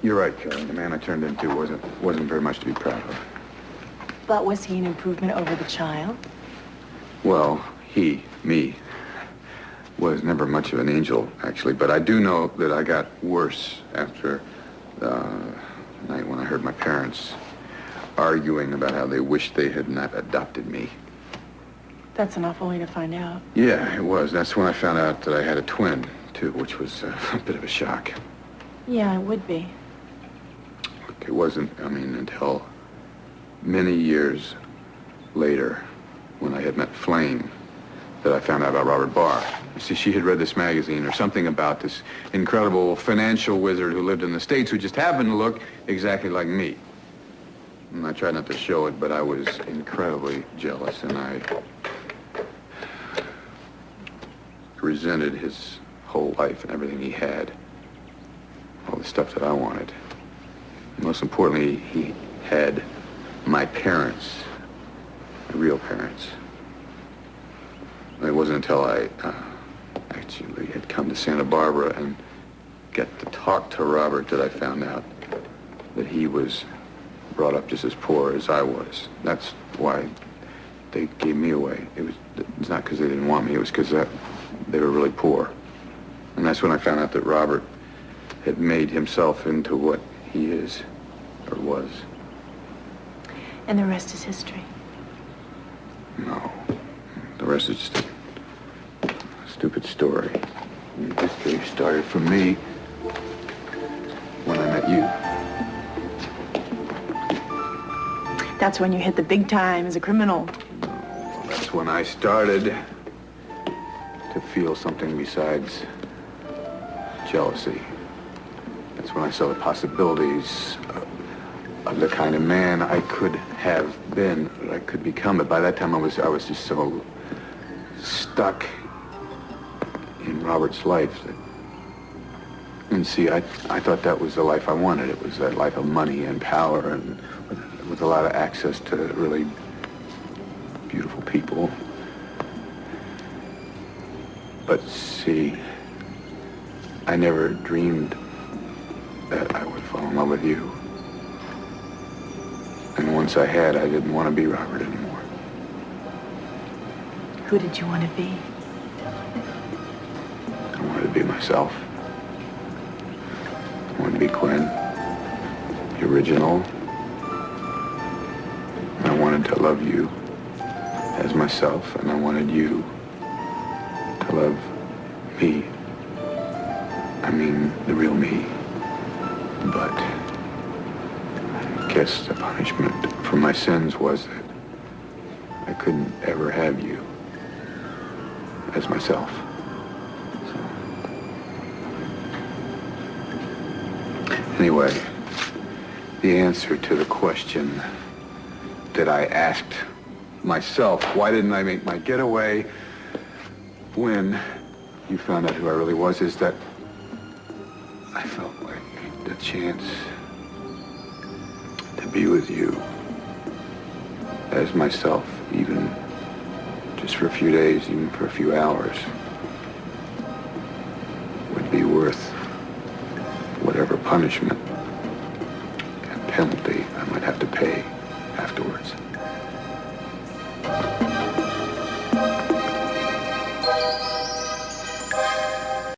You're right, Kelly. The man I turned into wasn't very much to be proud of. But was he an improvement over the child? Well, me, was never much of an angel, actually. But I do know that I got worse after the night when I heard my parents arguing about how they wished they had not adopted me. That's an awful way to find out. Yeah, it was. That's when I found out that I had a twin, too, which was a bit of a shock. Yeah, it would be. It wasn't, until many years later, when I had met Flame, that I found out about Robert Barr. You see, she had read this magazine or something about this incredible financial wizard who lived in the States who just happened to look exactly like me. And I tried not to show it, but I was incredibly jealous, and I resented his whole life and everything he had, all the stuff that I wanted. Most importantly, he had my parents, my real parents. It wasn't until I actually had come to Santa Barbara and got to talk to Robert that I found out that he was brought up just as poor as I was. That's why they gave me away. It's not because they didn't want me, it was because they were really poor. And that's when I found out that Robert had made himself into what he is, or was. And the rest is history. No. The rest is just a stupid story. History started for me when I met you. That's when you hit the big time as a criminal. No, that's when I started to feel something besides jealousy. That's when I saw the possibilities of the kind of man I could have been, that I could become. But by that time, I was just so stuck in Robert's life that, and see, I thought that was the life I wanted. It was that life of money and power and with a lot of access to really beautiful people. But see, I never dreamed that I would fall in love with you. And once I had, I didn't want to be Robert anymore. Who did you want to be? I wanted to be myself. I wanted to be Quinn, the original. And I wanted to love you as myself, and I wanted you to love me. I mean, the real me. But I guess the punishment for my sins was that I couldn't ever have you as myself. So. Anyway, the answer to the question that I asked myself, why didn't I make my getaway when you found out who I really was, is that I felt like the chance to be with you as myself, even just for a few days, even for a few hours, would be worth whatever punishment and penalty I might have to pay afterwards.